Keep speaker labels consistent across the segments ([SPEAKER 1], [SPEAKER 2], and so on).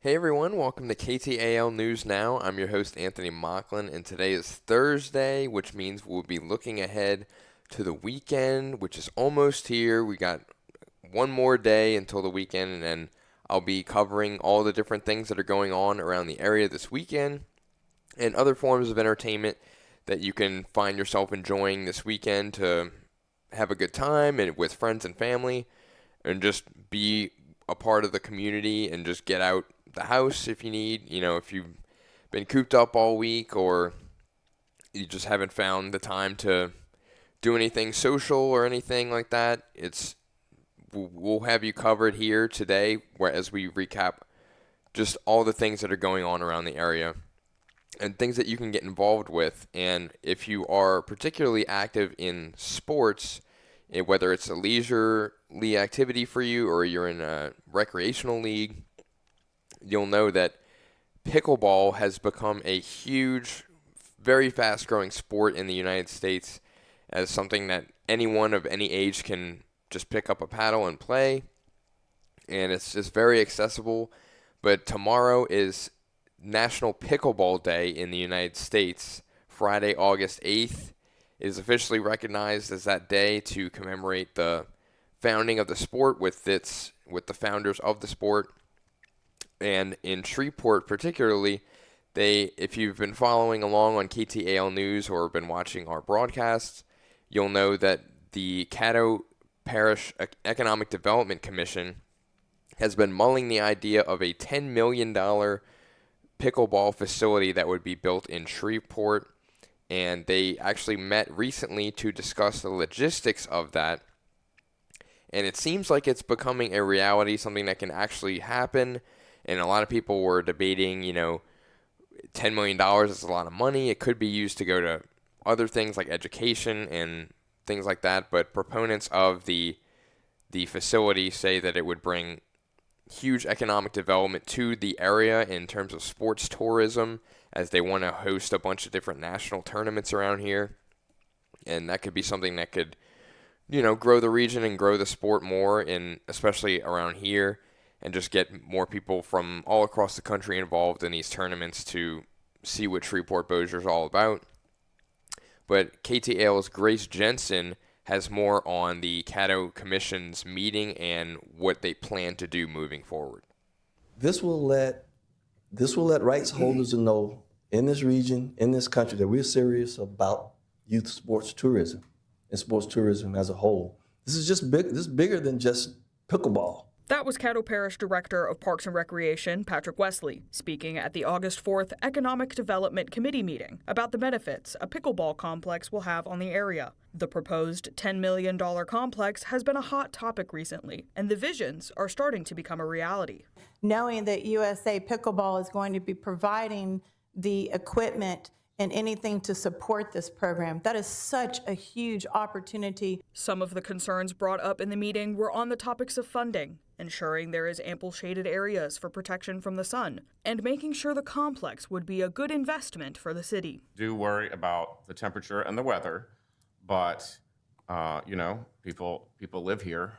[SPEAKER 1] Hey everyone, welcome to KTAL News Now. I'm your host Anthony Mocklin, and today is Thursday, which means we'll be looking ahead to the weekend, which is almost here. We got one more day until the weekend, and then I'll be covering all the different things that are going on around the area this weekend and other forms of entertainment that you can find yourself enjoying this weekend to have a good time and with friends and family and just be a part of the community and just get out the house if you need. If you've been cooped up all week or you just haven't found the time to do anything social or anything like that, we'll have you covered here today as we recap just all the things that are going on around the area and things that you can get involved with. And if you are particularly active in sports, whether it's a leisurely activity for you or you're in a recreational league, you'll know that pickleball has become a huge, very fast-growing sport in the United States as something that anyone of any age can just pick up a paddle and play. And it's just very accessible. But tomorrow is National Pickleball Day in the United States. Friday, August 8th is officially recognized as that day to commemorate the founding of the sport with the founders of the sport. And in Shreveport particularly, if you've been following along on KTAL News or been watching our broadcasts, you'll know that the Caddo Parish Economic Development Commission has been mulling the idea of a $10 million pickleball facility that would be built in Shreveport. And they actually met recently to discuss the logistics of that. And it seems like it's becoming a reality, something that can actually happen. And a lot of people were debating, $10 million is a lot of money. It could be used to go to other things like education and things like that. But proponents of the facility say that it would bring huge economic development to the area in terms of sports tourism, as they want to host a bunch of different national tournaments around here. And that could be something that could, grow the region and grow the sport more, especially around here, and just get more people from all across the country involved in these tournaments to see what Shreveport Bossier is all about. But KTAL's Grace Jensen has more on the Caddo Commission's meeting and what they plan to do moving forward.
[SPEAKER 2] This will let rights holders know in this region, in this country, that we're serious about youth sports tourism and sports tourism as a whole. This is just big. This is bigger than just pickleball.
[SPEAKER 3] That was Caddo Parish Director of Parks and Recreation, Patrick Wesley, speaking at the August 4th Economic Development Committee meeting about the benefits a pickleball complex will have on the area. The proposed $10 million complex has been a hot topic recently, and the visions are starting to become a reality.
[SPEAKER 4] Knowing that USA Pickleball is going to be providing the equipment and anything to support this program, that is such a huge opportunity.
[SPEAKER 3] Some of the concerns brought up in the meeting were on the topics of funding, ensuring there is ample shaded areas for protection from the sun, and making sure the complex would be a good investment for the city.
[SPEAKER 5] Do worry about the temperature and the weather, but people live here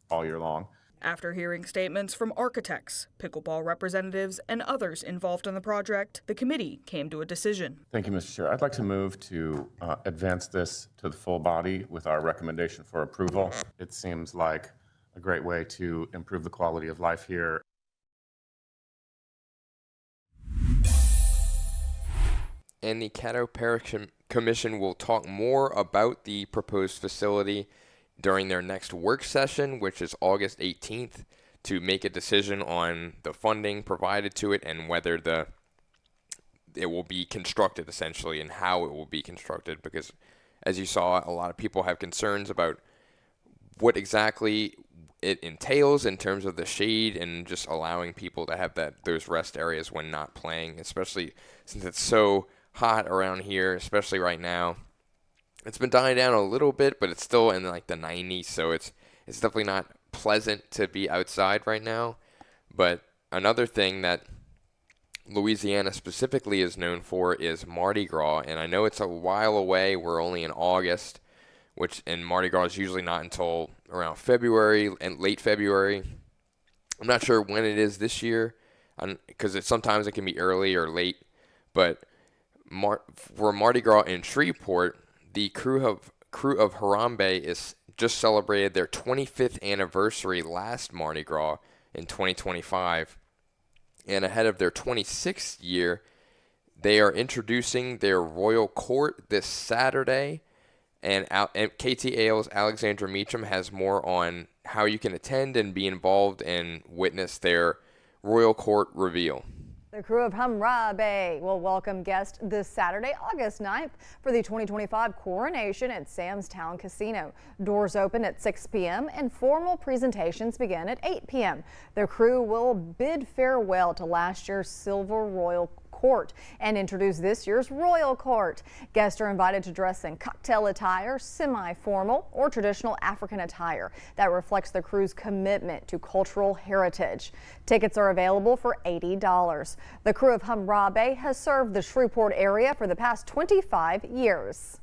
[SPEAKER 5] all year long.
[SPEAKER 3] After hearing statements from architects, pickleball representatives, and others involved in the project, the committee came to a decision.
[SPEAKER 5] Thank you, Mr. Chair. I'd like to move to advance this to the full body with our recommendation for approval. It seems like a great way to improve the quality of life here.
[SPEAKER 1] And the Caddo Parish Commission will talk more about the proposed facility during their next work session, which is August 18th, to make a decision on the funding provided to it and whether it will be constructed, essentially, and how it will be constructed. Because, as you saw, a lot of people have concerns about what exactly it entails in terms of the shade and just allowing people to have those rest areas when not playing, especially since it's so hot around here, especially right now. It's been dying down a little bit, but it's still in like the 90s, so it's definitely not pleasant to be outside right now. But another thing that Louisiana specifically is known for is Mardi Gras, and I know it's a while away. We're only in August, and Mardi Gras is usually not until around February and late February. I'm not sure when it is this year. because sometimes it can be early or late. But for Mardi Gras in Shreveport, the crew of Harambe is just celebrated their 25th anniversary last Mardi Gras in 2025, and ahead of their 26th year, they are introducing their royal court this Saturday. And KTAL's Alexandra Meacham has more on how you can attend and be involved and witness their royal court reveal.
[SPEAKER 6] The crew of Hammurabi will welcome guests this Saturday, August 9th for the 2025 coronation at Sam's Town Casino. Doors open at 6 p.m. and formal presentations begin at 8 p.m. The crew will bid farewell to last year's Silver Royal Court and introduce this year's Royal Court. Guests are invited to dress in cocktail attire, semi-formal, or traditional African attire that reflects the crew's commitment to cultural heritage. Tickets are available for $80. The crew of Hammurabi has served the Shreveport area for the past 25 years.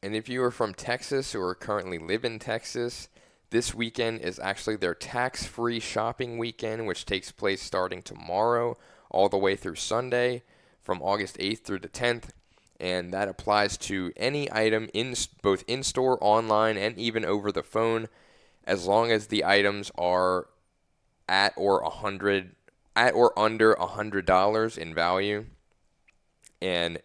[SPEAKER 1] And if you are from Texas or currently live in Texas, this weekend is actually their tax-free shopping weekend, which takes place starting tomorrow all the way through Sunday from August 8th through the 10th. And that applies to any item both in-store, online, and even over the phone, as long as the items are at or under $100 in value. And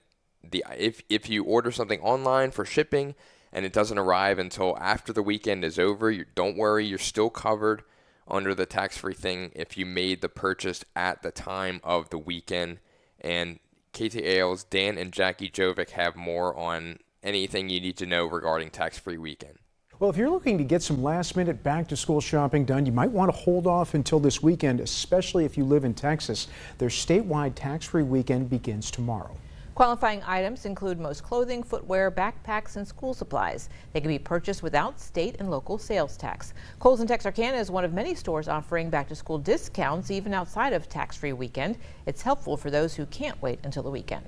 [SPEAKER 1] if you order something online for shipping and it doesn't arrive until after the weekend is over, don't worry, you're still covered under the tax-free thing if you made the purchase at the time of the weekend. And KTAL's Dan and Jackie Jovic have more on anything you need to know regarding tax-free weekend.
[SPEAKER 7] Well, if you're looking to get some last-minute back-to-school shopping done, you might want to hold off until this weekend, especially if you live in Texas. Their statewide tax-free weekend begins tomorrow.
[SPEAKER 8] Qualifying items include most clothing, footwear, backpacks, and school supplies. They can be purchased without state and local sales tax. Kohl's in Texarkana is one of many stores offering back-to-school discounts even outside of tax-free weekend. It's helpful for those who can't wait until the weekend.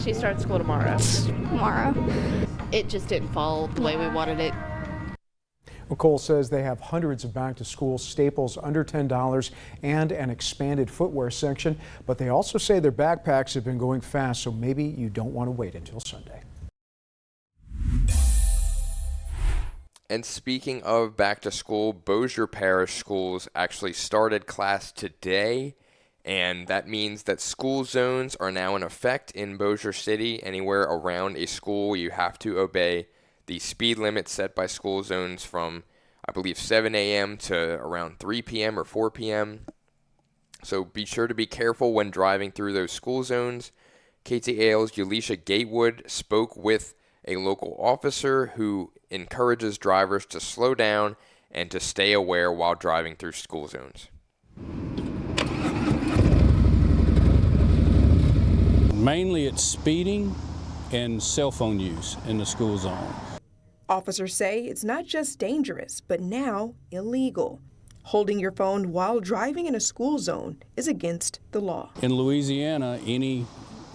[SPEAKER 9] She starts school tomorrow.
[SPEAKER 10] Tomorrow.
[SPEAKER 9] It just didn't fall the way we wanted it.
[SPEAKER 7] Well, Kohl's says they have hundreds of back-to-school staples under $10 and an expanded footwear section, but they also say their backpacks have been going fast, so maybe you don't want to wait until Sunday.
[SPEAKER 1] And speaking of back to school, Bossier Parish schools actually started class today, and that means that school zones are now in effect in Bossier City. Anywhere around a school, you have to obey the speed limit set by school zones from, I believe, 7 a.m. to around 3 p.m. or 4 p.m. So be sure to be careful when driving through those school zones. KTAL's Yalisha Gatewood spoke with a local officer who encourages drivers to slow down and to stay aware while driving through school zones.
[SPEAKER 11] Mainly it's speeding and cell phone use in the school zone.
[SPEAKER 12] Officers say it's not just dangerous, but now illegal. Holding your phone while driving in a school zone is against the law.
[SPEAKER 11] In Louisiana,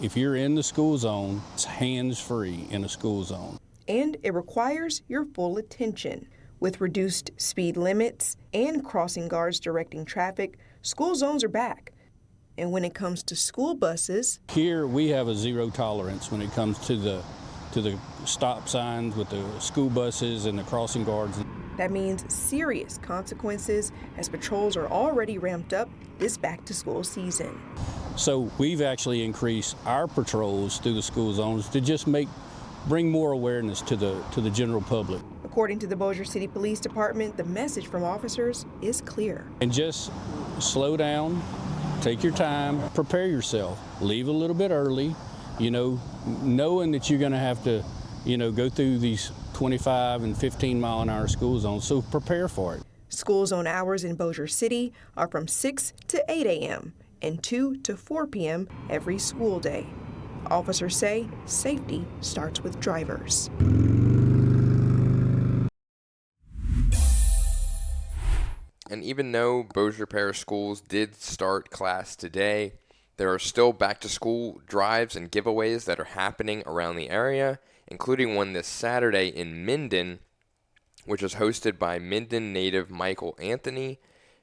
[SPEAKER 11] if you're in the school zone, it's hands-free in a school zone.
[SPEAKER 12] And it requires your full attention. With reduced speed limits and crossing guards directing traffic, school zones are back. And when it comes to school buses,
[SPEAKER 11] here we have a zero tolerance when it comes to the stop signs with the school buses and the crossing guards.
[SPEAKER 12] That means serious consequences as patrols are already ramped up this back-to-school season.
[SPEAKER 11] So we've actually increased our patrols through the school zones to just bring more awareness to the general public.
[SPEAKER 12] According to the Bossier City Police Department, the message from officers is clear.
[SPEAKER 11] And just slow down, take your time, prepare yourself, leave a little bit early, knowing that you're going to have to, go through these 25 and 15 mile an hour school zones, so prepare for it.
[SPEAKER 12] School zone hours in Bossier City are from 6 to 8 a.m. and 2 to 4 p.m. every school day. Officers say safety starts with drivers.
[SPEAKER 1] And even though Bossier Parish schools did start class today, there are still back-to-school drives and giveaways that are happening around the area, including one this Saturday in Minden, which is hosted by Minden native Michael Anthony.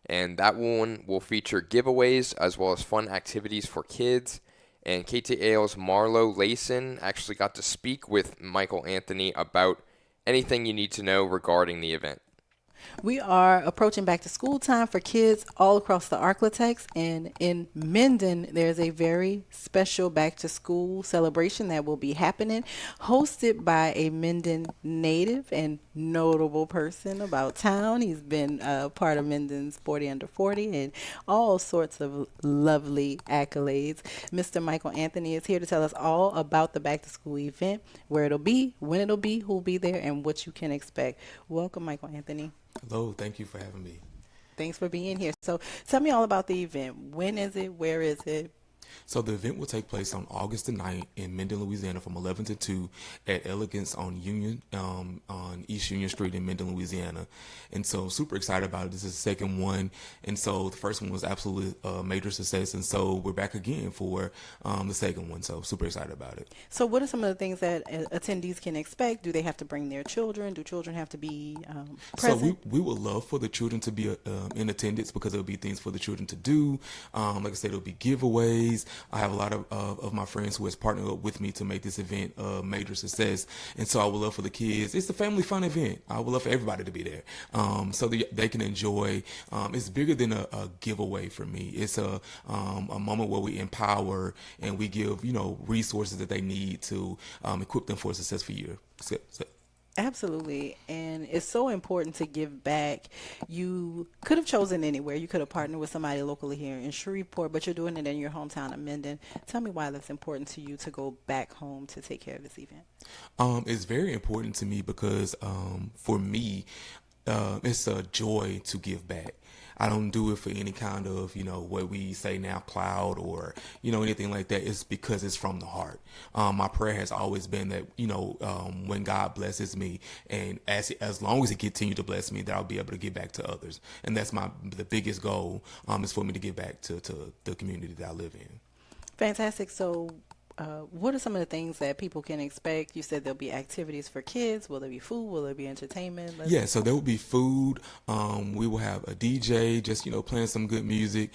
[SPEAKER 1] And that one will feature giveaways as well as fun activities for kids. And KTAL's Marlo Layson actually got to speak with Michael Anthony about anything you need to know regarding the event.
[SPEAKER 13] We are approaching back to school time for kids all across the Arklatex, and in Minden, there's a very special back to school celebration that will be happening, hosted by a Minden native and notable person about town. He's been part of Minden's 40 Under 40 and all sorts of lovely accolades. Mr. Michael Anthony is here to tell us all about the back to school event, where it'll be, when it'll be, who'll be there, and what you can expect. Welcome, Michael Anthony.
[SPEAKER 14] Hello, thank you for having me.
[SPEAKER 13] Thanks for being here. So tell me all about the event. When is it? Where is it?
[SPEAKER 14] So the event will take place on August the 9th in Minden, Louisiana from 11 to 2 at Elegance on East Union Street in Minden, Louisiana. And so super excited about it. This is the second one. And so the first one was absolutely a major success. And so we're back again for the second one. So super excited about it.
[SPEAKER 13] So what are some of the things that attendees can expect? Do they have to bring their children? Do children have to be present?
[SPEAKER 14] So we would love for the children to be in attendance because there'll be things for the children to do. Like I said, there'll be giveaways. I have a lot of my friends who has partnered up with me to make this event a major success. And so I would love for the kids. It's a family fun event. I would love for everybody to be there so that they can enjoy. It's bigger than a giveaway for me. It's a moment where we empower and we give, resources that they need to equip them for a successful year.
[SPEAKER 13] Absolutely. And it's so important to give back. You could have chosen anywhere. You could have partnered with somebody locally here in Shreveport, but you're doing it in your hometown of Minden. Tell me why that's important to you to go back home to take care of this event.
[SPEAKER 14] It's very important to me because for me, it's a joy to give back. I don't do it for any kind of, what we say now, cloud or, anything like that. It's because it's from the heart. My prayer has always been that, when God blesses me and as long as he continues to bless me, that I'll be able to give back to others. And that's the biggest goal is for me to give back to the community that I live in.
[SPEAKER 13] Fantastic. So what are some of the things that people can expect? You said there'll be activities for kids. Will there be food? Will there be entertainment?
[SPEAKER 14] Yeah, so there will be food. We will have a DJ, just, playing some good music,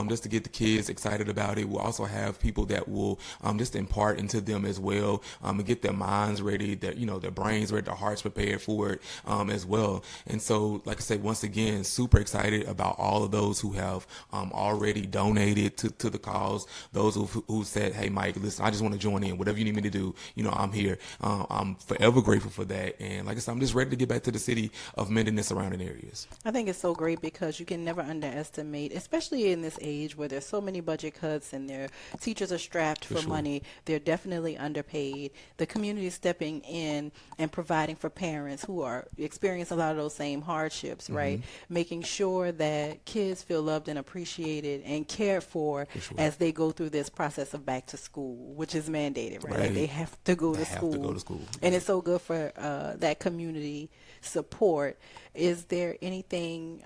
[SPEAKER 14] just to get the kids excited about it. We'll also have people that will just impart into them as well, and get their minds ready, their brains ready, their hearts prepared for it as well. And so, like I said, once again, super excited about all of those who have already donated to the cause, those who said, hey, Mike, listen, I just want to join in. Whatever you need me to do, I'm here. I'm forever grateful for that. And like I said, I'm just ready to get back to the city of Minden and surrounding areas.
[SPEAKER 13] I think it's so great because you can never underestimate, especially in this age where there's so many budget cuts and their teachers are strapped for money. They're definitely underpaid. The community is stepping in and providing for parents who are experiencing a lot of those same hardships, right? Making sure that kids feel loved and appreciated and cared for as they go through this process of back to school, which is mandated, right? Like they have to go to school. And it's so good for that community support. Is there anything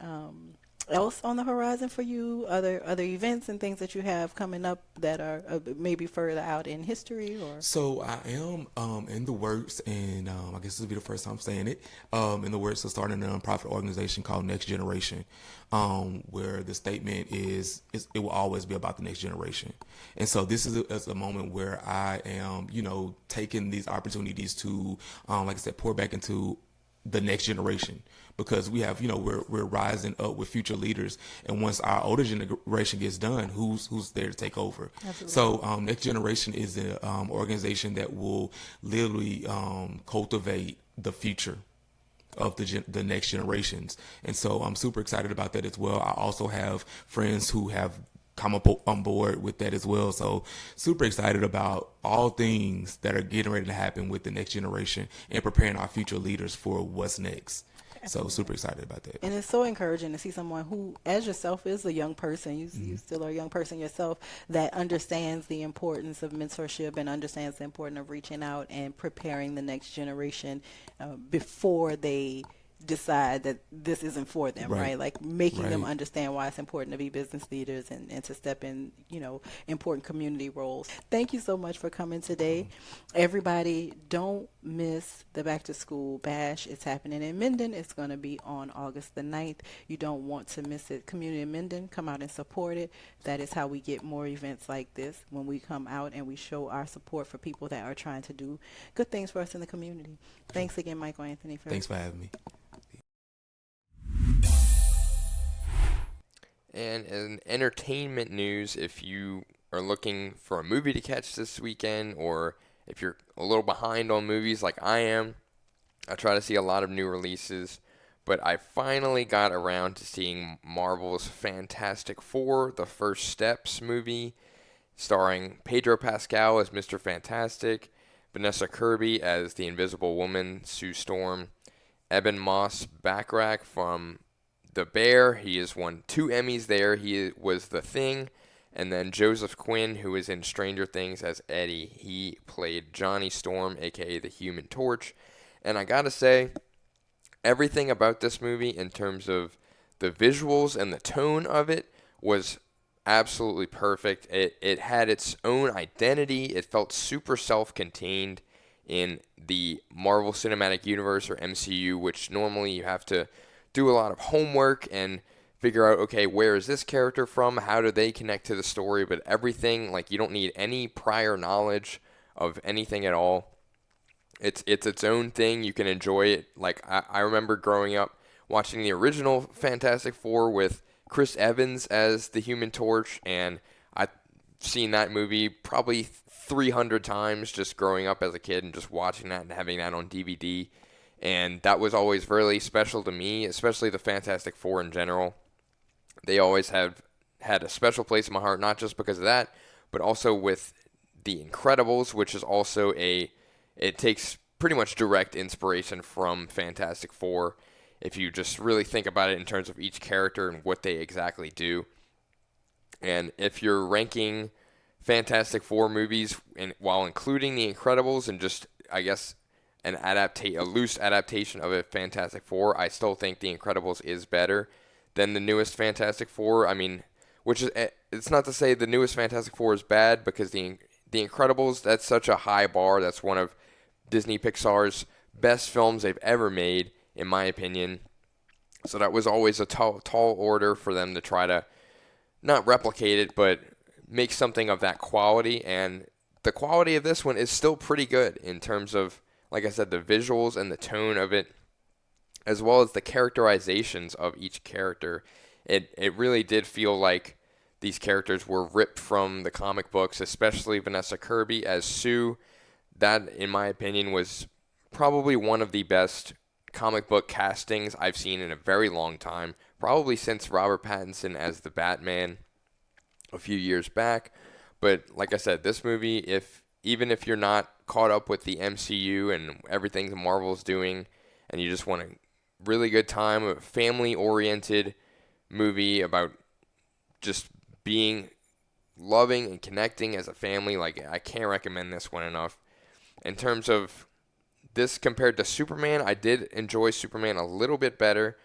[SPEAKER 13] else on the horizon for you? Other events and things that you have coming up that are maybe further out in history? Or
[SPEAKER 14] so I am in the works, and I guess this will be the first time saying it, in the works of starting a nonprofit organization called Next Generation, where the statement is it will always be about the next generation. And so this is a moment where I am taking these opportunities to like I said, pour back into the next generation, because we have, we're rising up with future leaders, and once our older generation gets done, who's there to take over? Absolutely. So Next Generation is an organization that will literally cultivate the future of the next generations. And so I'm super excited about that as well. I also have friends who have come up on board with that as well. So super excited about all things that are getting ready to happen with the next generation and preparing our future leaders for what's next. So super excited about that.
[SPEAKER 13] And it's so encouraging to see someone who, as yourself, is a young person. You still are a young person yourself, that understands the importance of mentorship and understands the importance of reaching out and preparing the next generation before they decide that this isn't for them, right? Like making them understand why it's important to be business leaders and to step in, important community roles. Thank you so much for coming today. Everybody, don't miss the back to school bash. It's happening in Minden. It's going to be on August the 9th. You don't want to miss it. Community of Minden, come out and support it. That is how we get more events like this, when we come out and we show our support for people that are trying to do good things for us in the community. Thanks again, Michael Anthony.
[SPEAKER 14] Thanks for having me.
[SPEAKER 1] And in entertainment news, if you are looking for a movie to catch this weekend, or if you're a little behind on movies like I am, I try to see a lot of new releases, but I finally got around to seeing Marvel's Fantastic Four, The First Steps movie, starring Pedro Pascal as Mr. Fantastic, Vanessa Kirby as the Invisible Woman, Sue Storm, Eben Moss-Backrack from The Bear. He has won 2 Emmys there. He was the Thing. And then Joseph Quinn, who is in Stranger Things as Eddie. He played Johnny Storm, a.k.a. the Human Torch. And I gotta say, everything about this movie in terms of the visuals and the tone of it was absolutely perfect. It had its own identity. It felt super self-contained in the Marvel Cinematic Universe, or MCU, which normally you have to do a lot of homework and figure out, okay, where is this character from? How do they connect to the story? But everything, like, you don't need any prior knowledge of anything at all. It's its own thing. You can enjoy it. Like, I remember growing up watching the original Fantastic Four with Chris Evans as the Human Torch, and I've seen that movie probably 300 times just growing up as a kid and just watching that and having that on DVD. And that was always really special to me, especially the Fantastic Four in general. They always have had a special place in my heart, not just because of that, but also with The Incredibles, which is also it takes pretty much direct inspiration from Fantastic Four, if you just really think about it in terms of each character and what they exactly do. And if you're ranking Fantastic Four movies while including The Incredibles and just, I guess, a loose adaptation of a Fantastic Four, I still think The Incredibles is better than the newest Fantastic Four. I mean, it's not to say the newest Fantastic Four is bad, because the Incredibles, that's such a high bar. That's one of Disney Pixar's best films they've ever made, in my opinion. So that was always a tall order for them to try to not replicate it, but make something of that quality. And the quality of this one is still pretty good in terms of, like I said, the visuals and the tone of it, as well as the characterizations of each character. It really did feel like these characters were ripped from the comic books, especially Vanessa Kirby as Sue. That, in my opinion, was probably one of the best comic book castings I've seen in a very long time, probably since Robert Pattinson as the Batman a few years back. But like I said, this movie, even if you're not caught up with the MCU and everything Marvel's doing, and you just want a really good time, a family-oriented movie about just being loving and connecting as a family, like, I can't recommend this one enough. In terms of this compared to Superman, I did enjoy Superman a little bit better,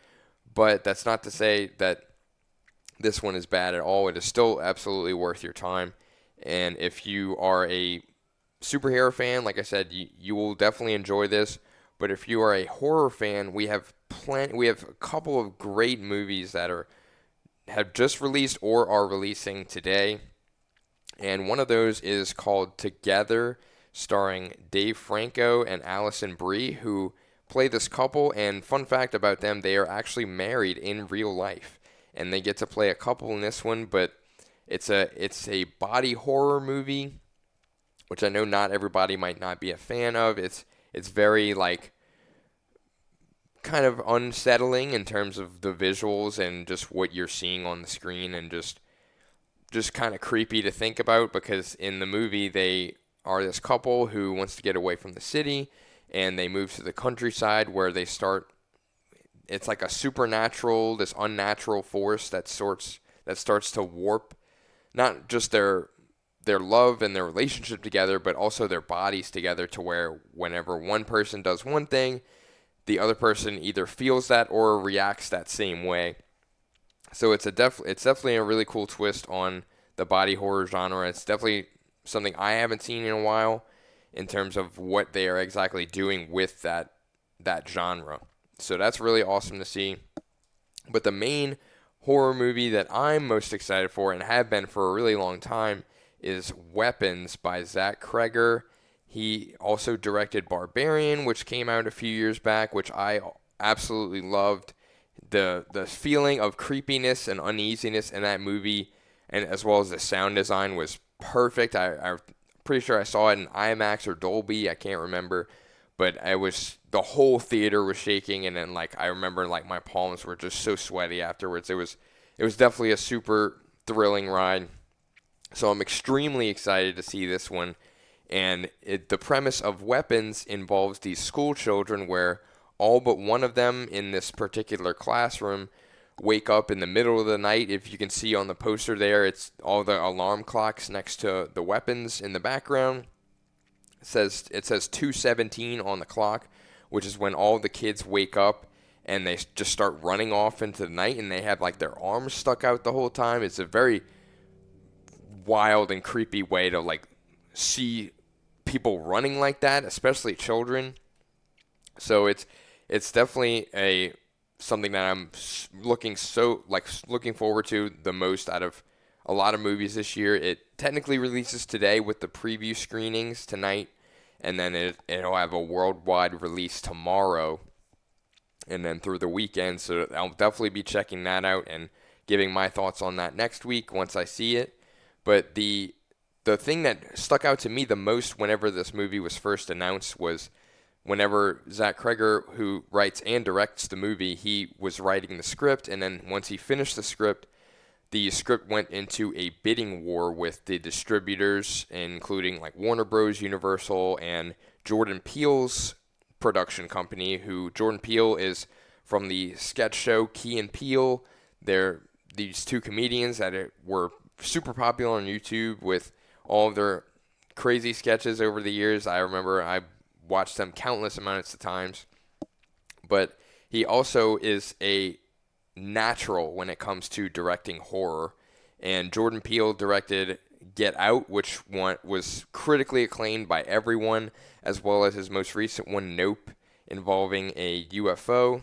[SPEAKER 1] but that's not to say that this one is bad at all. It is still absolutely worth your time. And if you are a superhero fan, like I said, you will definitely enjoy this. But if you are a horror fan, we have a couple of great movies that have just released or are releasing today. And one of those is called Together, starring Dave Franco and Allison Brie, who play this couple. And fun fact about them, they are actually married in real life, and they get to play a couple in this one. But it's a body horror movie, which I know not everybody might not be a fan of. It's very, like, kind of unsettling in terms of the visuals and just what you're seeing on the screen, and just kind of creepy to think about, because in the movie they are this couple who wants to get away from the city, and they move to the countryside where they start. It's like a supernatural, this unnatural force that starts to warp not just their love and their relationship together, but also their bodies together, to where whenever one person does one thing, the other person either feels that or reacts that same way. So it's definitely a really cool twist on the body horror genre. It's definitely something I haven't seen in a while, in terms of what they are exactly doing with that genre. So that's really awesome to see. But the main horror movie that I'm most excited for and have been for a really long time is Weapons by Zach Kreger. He also directed Barbarian, which came out a few years back, which I absolutely loved. The feeling of creepiness and uneasiness in that movie, and as well as the sound design, was perfect. I'm pretty sure I saw it in IMAX or Dolby. I can't remember. But the whole theater was shaking, and then I remember my palms were just so sweaty afterwards. It was definitely a super thrilling ride. So I'm extremely excited to see this one. And the premise of Weapons involves these school children where all but one of them in this particular classroom wake up in the middle of the night. If you can see on the poster there, it's all the alarm clocks next to the weapons in the background. It says 2:17 on the clock, which is when all the kids wake up and they just start running off into the night, and they have their arms stuck out the whole time. It's a very wild and creepy way to see people running like that, especially children. So it's definitely something that I'm looking forward to the most out of a lot of movies this year. It technically releases today with the preview screenings tonight, and then it'll have a worldwide release tomorrow, and then through the weekend. So I'll definitely be checking that out and giving my thoughts on that next week once I see it. But the thing that stuck out to me the most whenever this movie was first announced was whenever Zach Kreger, who writes and directs the movie, he was writing the script, and then once he finished the script went into a bidding war with the distributors, including Warner Bros., Universal, and Jordan Peele's production company, who Jordan Peele is from the sketch show Key and Peele. They're these two comedians that were super popular on YouTube with all of their crazy sketches over the years. I remember I watched them countless amounts of times. But he also is a natural when it comes to directing horror. And Jordan Peele directed Get Out, which was critically acclaimed by everyone, as well as his most recent one, Nope, involving a UFO.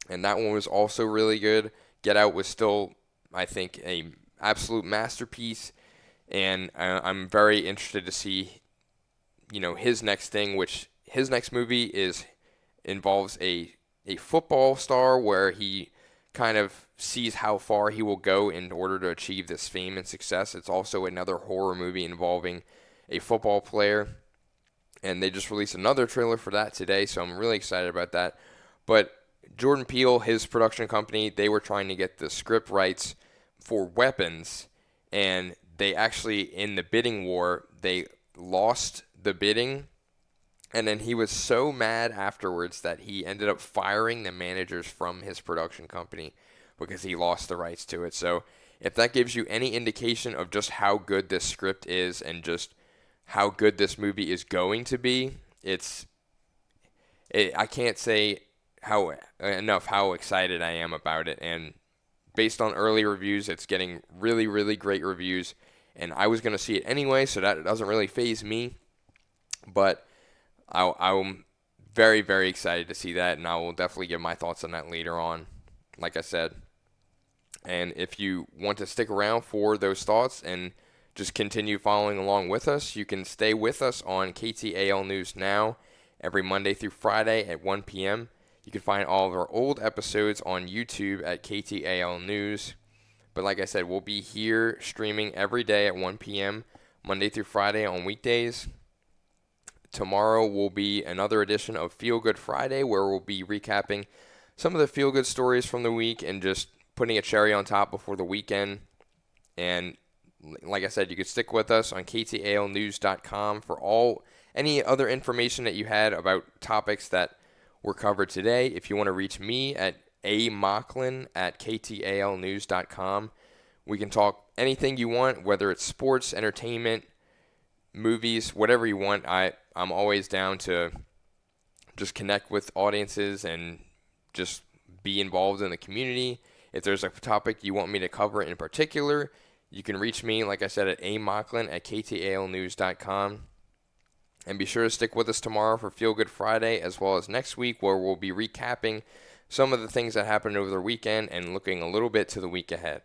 [SPEAKER 1] And that one was also really good. Get Out was still, I think, a absolute masterpiece. And I'm very interested to see, his next thing, which his next movie involves a football star where he kind of sees how far he will go in order to achieve this fame and success. It's also another horror movie involving a football player, and they just released another trailer for that today, so I'm really excited about that. But Jordan Peele, his production company, they were trying to get the script rights for Weapons, and they actually, in the bidding war, they lost the bidding. And then he was so mad afterwards that he ended up firing the managers from his production company because he lost the rights to it. So if that gives you any indication of just how good this script is and just how good this movie is going to be, I can't say how excited I am about it. And based on early reviews, it's getting really, really great reviews. And I was going to see it anyway, so that doesn't really faze me. But I'm very, very excited to see that, and I will definitely give my thoughts on that later on, like I said. And if you want to stick around for those thoughts and just continue following along with us, you can stay with us on KTAL News Now every Monday through Friday at 1 p.m. You can find all of our old episodes on YouTube at KTAL News. But like I said, we'll be here streaming every day at 1 p.m., Monday through Friday on weekdays. Tomorrow will be another edition of Feel Good Friday, where we'll be recapping some of the feel-good stories from the week and just putting a cherry on top before the weekend. And like I said, you can stick with us on KTALnews.com for any other information that you had about topics that were covered today. If you want to reach me at amocklin@KTALnews.com, we can talk anything you want, whether it's sports, entertainment, movies, whatever you want. I'm always down to just connect with audiences and just be involved in the community. If there's a topic you want me to cover in particular, you can reach me, like I said, at amocklin@KTALnews.com. And be sure to stick with us tomorrow for Feel Good Friday, as well as next week, where we'll be recapping some of the things that happened over the weekend and looking a little bit to the week ahead.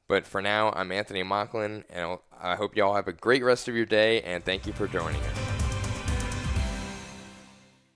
[SPEAKER 1] But for now, I'm Anthony Mocklin, and I hope you all have a great rest of your day, and thank you for joining us.